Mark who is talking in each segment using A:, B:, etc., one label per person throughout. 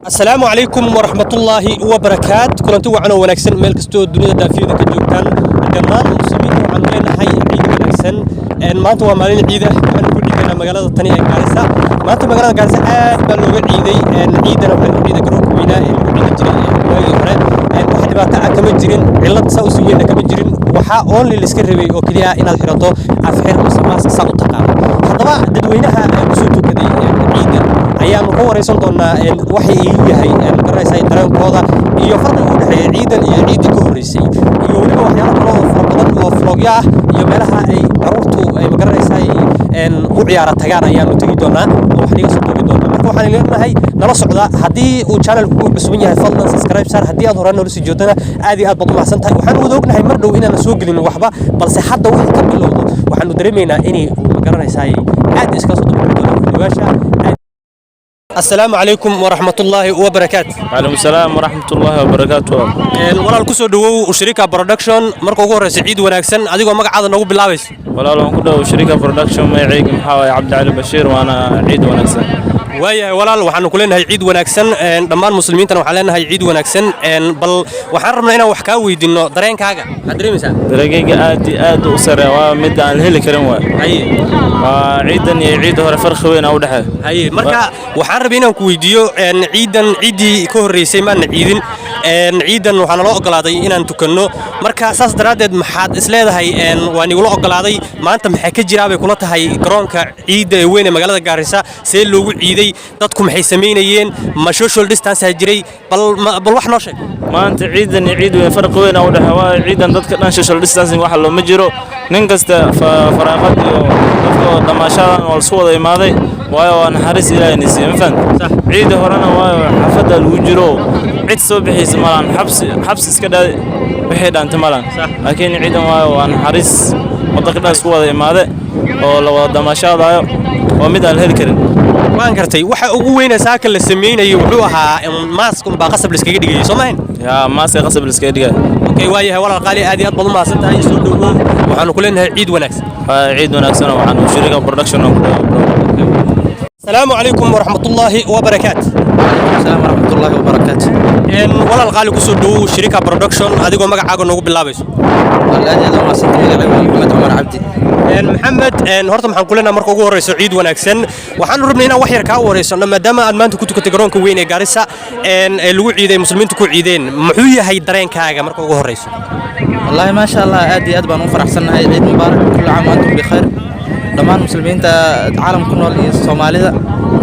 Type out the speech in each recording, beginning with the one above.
A: السلام عليكم ورحمة الله وبركاته. كنتوا وعنا ونكسن ملك ستو الدنيا دافية كجوكان جمال المسلمين وعندنا هاي عيد ونكسن ما أنتوا مالين عيدة أنا كل عيدنا مجالات التانية جالسة ما أنتوا مجالات جالسة بلوغ عيدي عيدنا وعيد جروب وينا عيد جرين واحد بقى كم جرين علة سوسيين كم جرين وحا أون للسكربي وكذا إن الحرطة أفحر مسمى صار تقام هذا ددوينها بسوتو كذي عيد أيام كوريسون دونا waxay yahay garanaysaa dareenkooda iyo farqiga u dhaxeeya ciidan iyo ciidii ka horeysay iyo waliba waxyaabo kale oo fara badan oo vlogya ah iyo meelaha ay carruurtu ay garanaysaa u ciyaara tagaan ayaan u tagi doonaa oo wax dhiga soo duubi doonaa marka waxaan leenahay nala socda haddii uu channel ku cusub yahay fadlan subscribe sar haddii aad hore noo sii joogtana aad iyo aad baad u mahadsantahay waxaan wada ognahay mar dhow inaan soo gelin waxba balse hadda wixii ka bilowdo waxaanu dareemaynaa inay garanaysaa aad iska soo duubaasha. السلام عليكم ورحمة الله وبركاته.
B: وعليكم السلام ورحمة الله وبركاته.
A: ولا الكسر دو وشركة برودكشن مركو جور سعيد ونكسن أديكوا مقعد نقول باللاويس.
B: ولا لو كده وشركة برودكشن ما يعيق محاوي عبد العلي بشير وأنا عيد ونكسن. ولا وحنا كلنا عيد ونكسن دمان مسلمين تنو حالنا عيد ونكسن بل وحرمنا هنا وحكاوي دينه درين كاجا أدري مثلا. درين آد أسرة ومد عن الهل كريم هاي. عيدا يعيد هو فرق وين أو ده.
A: هاي مركا وحرب بينا كويديو عيدي كهريسي ما عيدين عيدا وحنا لا أقلاضي إن أنتو كنو مركا أساس درادد محد إسلام هاي واني ولا أقلاضي ما أنت محكي جرابي كلها هاي كرونك عيد وين مجال الجارسة سيلو عيدي تدكم حيسمينيين ما social distance هجري بل وحنا شيء
B: ما أنت عيدا يعيد فرق وين أو ده عيدا تدك social distance واحد لو مجرو ننقص فراغات دماشان والصوت ماذا وايو أنا حارس إلى نسي مفهوم عيد هرانا وايو حفظ الوجرو عيد صبح زمان حبس كذا بحيد أنت مالان لكن عيد وايو أنا حارس وتقدر صوت ماذا ولو دماشان وايو ومدى الهلكرين
A: waan gartay waxa ugu weyn saaka la sameeyay wuxuu ahaa mask baa qasab la iskaga dhigay Soomaaliya
B: ya mask qasab la iskaga dhigay
A: okay waayahay walaal qaali aad iyo aad baad u mahadsantahay soo dhawow waxaan ku leenahay ciid wanaagsan
B: ciid wanaagsan waxaan u shirika production
A: السلام عليكم ورحمة الله وبركاته.
C: السلام ورحمة الله وبركاته.
A: ولا القالي كسودو شركة برودكشن هذيكم مقع عقل نقول باللابس.
C: والله هذا ما صدق محمد عمر عبدي.
A: محمد هرتم حنقولنا مركو جور سعيد ونكسن وحن ربنا وحير كاوريس لما دام أدمان كنتوا كتجرون كوين جارسة الوعي ذي مسلمين تكون عيدين محوية هاي درين كاجا مركو جور رئيس.
C: والله ما شاء الله أدي أدبا نفرح سنة عيد مبارك كل عام وأنتم بخير. دمان مسلمين عالم كنا الصومالي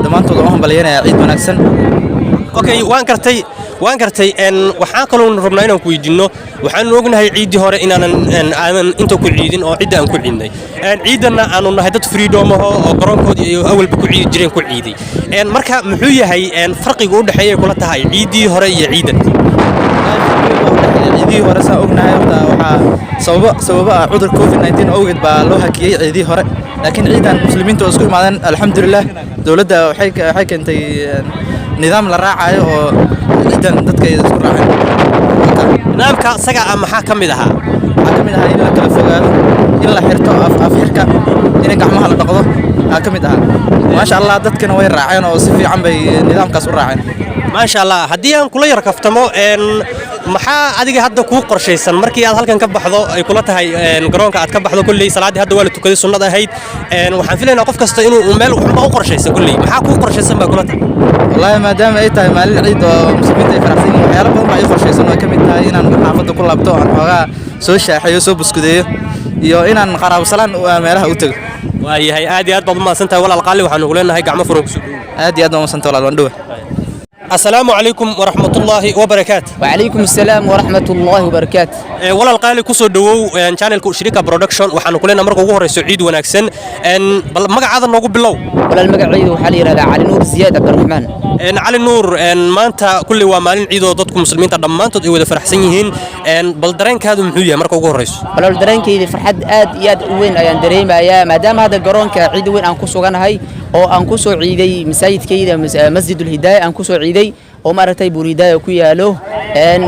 C: دمان تضعهم بلينا عيد ونكسن.
A: أوكي وان كرتي waxaan kaloo rabnaa inaan ku weydiino waxaan ognahay ciidii hore inaan inta ku ciidin oo ciidan ku ciidnay ciidana aanu nahay dad freedom oo garoonkoodii iyo awalba ku ciidi jireen ku ciiday marka muxuu yahay farqiga u dhaxeeya kula tahay ciidii hore iyo ciidan
C: ciidii hore saa ognahay waxa sababa cudur covid-19 awgeed baa loo hakiyay ciidii hore laakiin ciidan muslimiintu isku imaadeen alxamdulillah dawladda waxay keentay nidaam la raacayo oo ciidan dadka isku raaceen
A: nidaamka saga maxaa kamid ahaa
C: in la kala fogaado in la xirto afxirka in gacmaha la dhaqdo kamid ahaa ma sha Allah dadkana way raaceen oo si fiican bay nidaamkaas u raaceen
A: ma sha Allah haddii aan kula yar kaftamo maxaa adiga hadda ku qorshaysan markii aad halkan ka baxdo ay kula tahay garoonka aad ka baxdo kulli salaadii hadda waa la tukaday sunnada ahayd waxaan filaynaa qof kasta inuu meel u qorshaysan kulli maxaa ku qorshaysan baa kula tahay
C: wallahi maadaama ay tahay maalin ciid oo muslimiinta ay faraxsan yihiin waxyaalo badan baa ay qorshaysan oo kamid tahay inaan xaafadda ku laabto aan xoogaa soo shaaxeeyo soo buskudeeyo iyo inaan qaraabo salaan meelaha u tago
A: waayahay aad iyo aad baad u mahadsantahay walaal qaali waxaan ugu leenahay gacmo furan kusoo
C: aad iyo aad u mahadsantahay walaal wandhow.
A: السلام عليكم ورحمة الله وبركاته.
D: وعليكم السلام ورحمة الله وبركاته.
A: ولا القالي كسر دو channel شركة برودكشن وحنا كلنا مركو جوهر سعيد ونكسن مقع هذا نقول بالله.
D: ولا المقع عيد وحالي هذا علي نور زياد عبد الرحمن.
A: علي نور ما أنت كل ومالين عيد ضدكم مسلمين تضمن تدعو إذا فرحسينهن بلدرين كهذا محوية مركو جوهر رئيس.
D: ولا الدرين كذي فرحد يد وين أيان دريم يا ما دام هذا الجرون كعيد وين أنكسو جانا هاي أو أنكسو عيدي مساجد كذا مسجد الهداية أنكسو عيدي ومرتي بريداية كويا له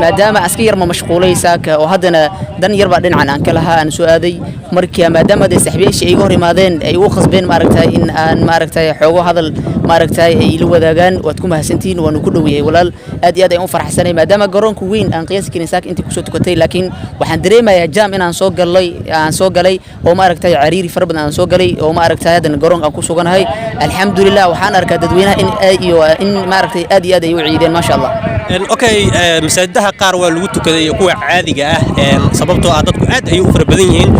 D: maadaama aska yar ma mashquulay saaka oo haddana dan yar baa dhinacan aan ka lahaa aan soo aaday markii maadaama ay saxbiyeeshii iga hor imaadeen ay u qasbeen maaragtay in aan maaragtay xoogo hadal maaragtay ay ila wadaagaan waad ku mahadsantihiin waan ku dhaweeyay walaal aad iyo aad ay u faraxsanay maadaama garoonku weyn aan qiyaas karin saaka intii ku soo tukatay laakiin waxaan dareemayaa jaam inaan soo galay oo maaragtay cariiri far badan aan soo galay oo maaragtay haddana garoonka aan ku suganahay alxamdulillah waxaan arkaa dadweynaha in maaragtay aad iyo aad ay u ciideen maasha Allah
A: okay masaajidaha qaar waa lagu tukaday kuwa caadiga ah sababtoo ah dadku aad ay u fara badan yihiin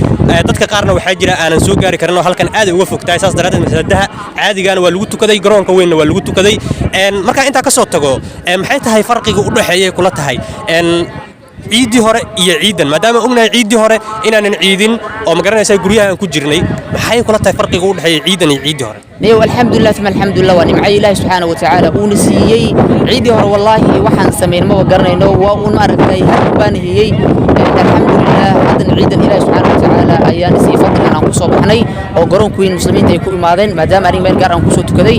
A: dadka qaarna waxaa jira aanan soo gaari karin oo halkan aad uga fogtahay saas daraadeed masaajidaha caadigaana waa lagu tukaday garoonka weynna waa lagu tukaday marka inta ka soo tago maxay tahay farqiga u dhaxeeya kula tahay ciidii hore iyo ciidan maadaama ognahay ciidii hore inaanan ciidin oo ma garanaysaa guryaha aan ku jirnay maxay kula tahay farqiga u dhaxeeya ciidan iyo ciidii hore
D: نيو الحمد لله ثم الحمد لله ونعم الله سبحانه وتعالى ونسيي عيدي هر والله وحن سمين ما وقرنينو وناركتي هربانه هي الحمد لله هذا عيدا الله سبحانه وتعالى ايان سي فضل انا كسو بخني او غرون كوين مسلمين ay ku imaadeen maadaama arin meel gaar aan ku soo tukaday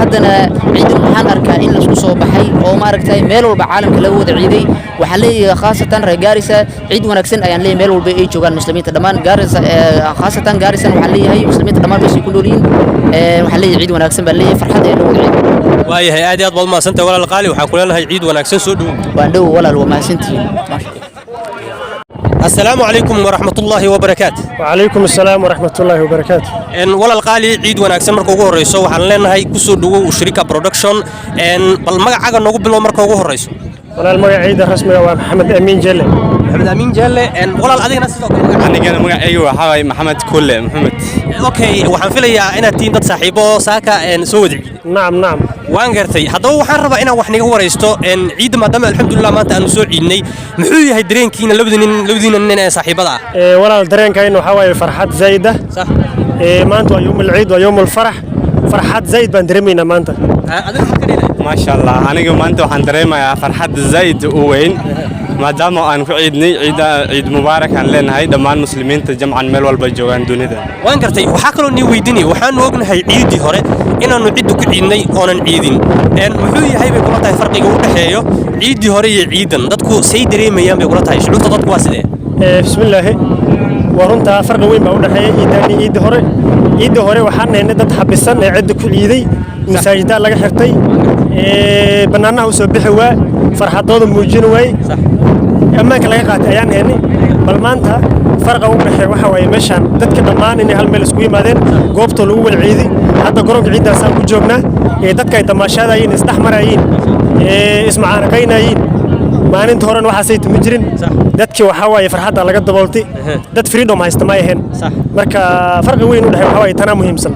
D: haddana ciidan waxaan arkaa in la isku soo baxay oo ma aragtay meel walba caalamka lagu wada ciiday waxa leeyahay khaasatan reer Gaarisa ciid wanaagsan ayaan leeyahay meel walba ay joogaan muslimiinta dhamaan Gaarisa khaasatan Gaarisa waxa leeyahay muslimiinta dhamaan meesha ku noolyihiin waxa leeyahay ciid wanaagsan baa leeyahay farxad ay lagu ciiday
A: waayahay aad iyo aad baad mahadsantahay walaal qaali waxaan ku leenahay ciid wanaagsan soo dhow
D: waan dhow walaal waa mahadsantihiin
A: السلام عليكم ورحمة الله وبركاته.
E: وعليكم السلام ورحمة الله وبركاته.
A: إن ولا القالي عيد وناكسن مركو جوه الرئيس وحنا هاي كسر دو وشركة برودكشن إن بالمجا حاجة نقول بالله مركو جوه الرئيس.
E: ولا المجا عيد الرسمي هو محمد أمين جلة.
A: محمد أمين جلة إن ولا الأذي ناس
F: أنا جانا مجا أيوة هاي محمد كله محمد.
A: أوكي وحنفلي يا أنا تين ضد صاحبه ساكا إن سودي.
E: نعم نعم.
A: وان قرتي هذا هو حرب أنا وحنا جوه الرئيسه إن عيد ما دام الحمد لله ما أنت أنا سعيدني محوي هاي درين كينا لبدين إننا صاحبه ده.
E: ولا الدرين كأنه حواي فرحات زايدة.
A: صح.
E: ما أنت يوم العيد ويوم الفرح فرحات زايد بندرمينا ما أنت.
F: ما شاء الله أنا جو ما أنت وحندريما يا فرحات زايد وين ما دام أنا في عيد مبارك عن لنا هاي دمان مسلمين تجمع المال والبجوان دون ذا.
A: وان قرتي وحكلوا إني ويدني وحن وقنا هاي عيدي هره إن أنا نعيد كعيدني أنا عيدين. إن محوي هاي بيقولوا تاي فرق يقول حياه عيدي هره عيدن دتكو سيدري ميام بيقولوا تاي شلون تدتكو واسده.
E: بسم الله ورنتا فرق وين بقول حياه عيد هره وحنا هنا دت حبسنا عيد كل عيدي مساجد لقى حرتي بنانا وسبحوا فرحتهم موجين وي. أما كلا قات أيام هني بالمانتا فرق وبحر وحوي مشان دتك دمان إن هالملسكوي مادين قبضوا الأول عيدي حتى قرب عيد سام كجوبنا دتك يتماشى ين استحمر ين اسمع أنا كين ين ما أنت هرن وحسيت مجرين دتك وحوي فرحات على قد بولتي دت فريدوم هايستماي هن مركا فرق وين وده وحوي تنا مهم سن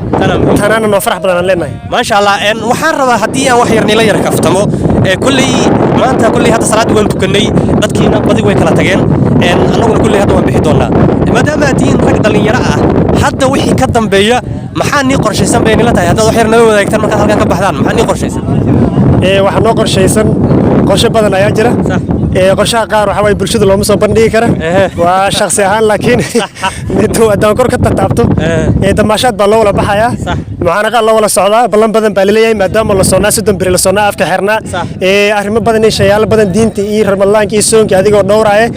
E: تنا نفرح بدنا لنا
A: ما شاء الله إن وحرب هدية وحيرني لا يركفتمو كلي ما أنت كلي هذا صلاة وين تكني dadkiina badi way kala tageen annaguna kulli hadda waan bixi doonaa maadaama tiin rag dhalinyaro ah hadda wixii ka dambeeya maxaa nii qorshaysan bay nila tahay hadda wax yar nala wadaagtaan markaad halkan ka baxdaan maxaa nii qorshaysan
E: waxa noo qorshaysan qorshe badan ayaa jira qorshaha qaar waxa way bulshada looma soo bandhigi kara waa shakhsi ahaan laakiin mid wadaan kor ka taabto damaashaad baa loo wala baxaya mucaanaqa loo wala socdaa ballan badan baa leeyahay maadaama la soonaa sidoo bari la soonaa afka xirnaa arrimo badan iyo shayaalo badan diinta iyo ramadaanka iyo soonka adigoo dhowraaya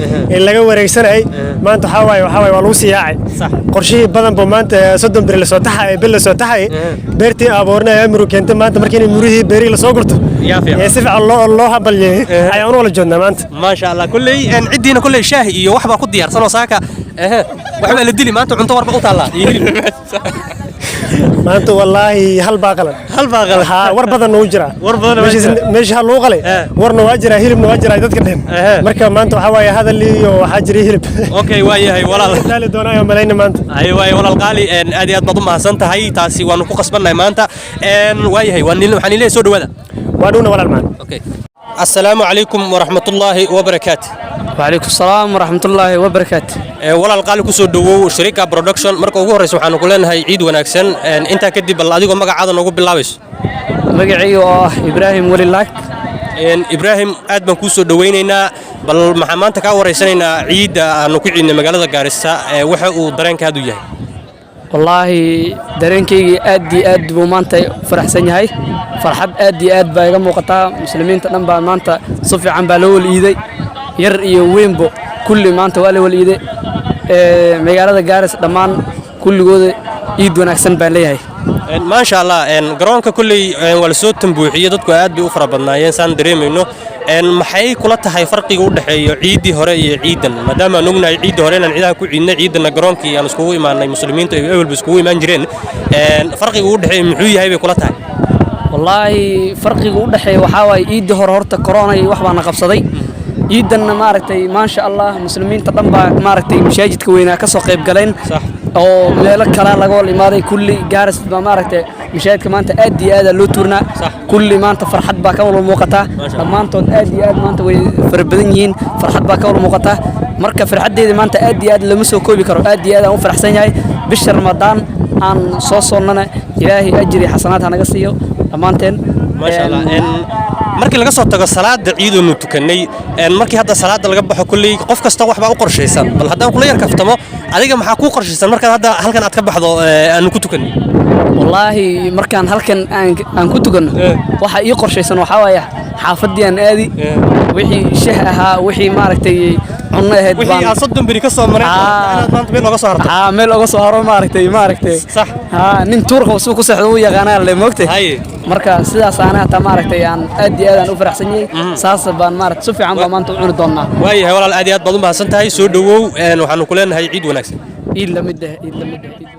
E: laga wareegsanay maanta waxa way waa lagu siyaacay qorshihii badan buu maanta sidoo bari la soo taxay bil la soo taxay beertii abuurnay amru keentay maanta markii murihii beeri la soo gurto si fiican loo habaliyay ayaan wala joodnaa maanta
A: ما شاء الله كلي إن عدينا كل شاهي iyo waxba ku diyaarsan oo saaka waxba la dili maanta cunto warba u taala
E: maanta wallahi hal baaqalan ha war badan oo jira meesha loo qalay warna waa jira hilibna waa jira dadka dhan marka maanta waxa way hadal iyo waxa jira hilib
A: okay waayahay walaal
E: dali doonaayo malayna maanta
A: ay waay walaal qaali in aad iyo aad baad u mahadsan tahay taasi waanu ku qasbanay maanta waayahay waxaan ilaahay soo dhawaada
E: waa dhuna walaal maan
A: okay السلام عليكم ورحمة الله وبركاته.
G: وعليكم السلام ورحمة الله وبركاته.
A: ولا القال كسر دو شركة برودكشن مركو جوه رئيس وحنا كلنا هاي عيد وناكسن أنت كدي بالله ديكم مقع عاد نقول باللابس.
G: مقعي إبراهيم ولي الله.
A: إبراهيم أدم كسر دويننا بل محمد تكاور رئيسنا عيد نقول إن مقالة جارسة وحق ودرين كهدو جاي.
G: والله dareenkayga aad iyo aad buu maanta faraxsan yahay farxad aad iyo aad baa iga muuqataa muslimiinta dhan baa maanta si fiican baa loo waliiday yar iyo weynbo kulli maanta waa la waliiday magaalada Gaaris dhammaan kulligooda ciid wanaagsan baan leeyahay
A: ما شاء الله garoonka kulli wala soo tambuuxiyo dadku aad bay u fara badnaayeen saan dareemayno maxay kula tahay farqiga u dhaxeeyo ciidii hore iyo ciidan maadaama aan ognahay ciidii hore inaan ciidaha ku ciidnay ciidana garoonkii aan iskugu imaanay muslimiinta iyo awalba iskugu imaan jireen farqiga u dhaxeeyo muxuu yahay bay kula tahay
G: wallaahi farqiga u dhaxeeyo waxa waay ciidii hore horta corona iyo wax baan qabsaday ciidanna maaragtay ma sha Allah muslimiinta dhan baa maaragtay masaajidka weynaa ka soo qayb galeen oo meelo kala laga wal imaaday kulli Gaaris baa maaragtay masaajidka maanta aad iyo aad loo tuurnaa kulli maanta farxad baa ka wada muuqata dhamaantood aad iyo aad maanta way farbadan yihiin farxad baa ka wada muuqata marka farxadeeda maanta aad iyo aad lama soo koobi karo aad iyo aad aan u faraxsan yahay bisha Ramadaan aan soo soonnana Ilaahay ajri xasanaad ha naga siiyo dhamaanteen
A: ما شاء الله markii laga soo tago salaada ciidanu tukanay markii hadda salaada laga baxo kulli qof kasta wax baa u qorshaysan bal haddaan kula yar kaftamo adiga maxaa ku qorshaysan marka hadda halkan aad ka baxdo aan ku tukanay
G: wallaahi markaan halkan aan ku tukano waxa ii qorshaysan waxa waaya xaafadii aan aadi wixii shaah ahaa wixii maaragtay cunno ahayd
A: baan wixii asadun biri ka soo maray inaad maanta meel uga soo harto
G: meel uga soo haro maaragtay
A: sax
G: nin tuurka soo ku saxdo u yaqaanaa le moogtay marka sidaas aan ta maaragtay aan aad iyo aad aan u faraxsan yahay saas baan maaragtay si fiican baan maanta u cuni doonaa
A: waayahay walaal aad iyo aad baad u mahadsan tahay soo dhawow waxaanu ku leenahay ciid wanaagsan
G: ciid la mid ah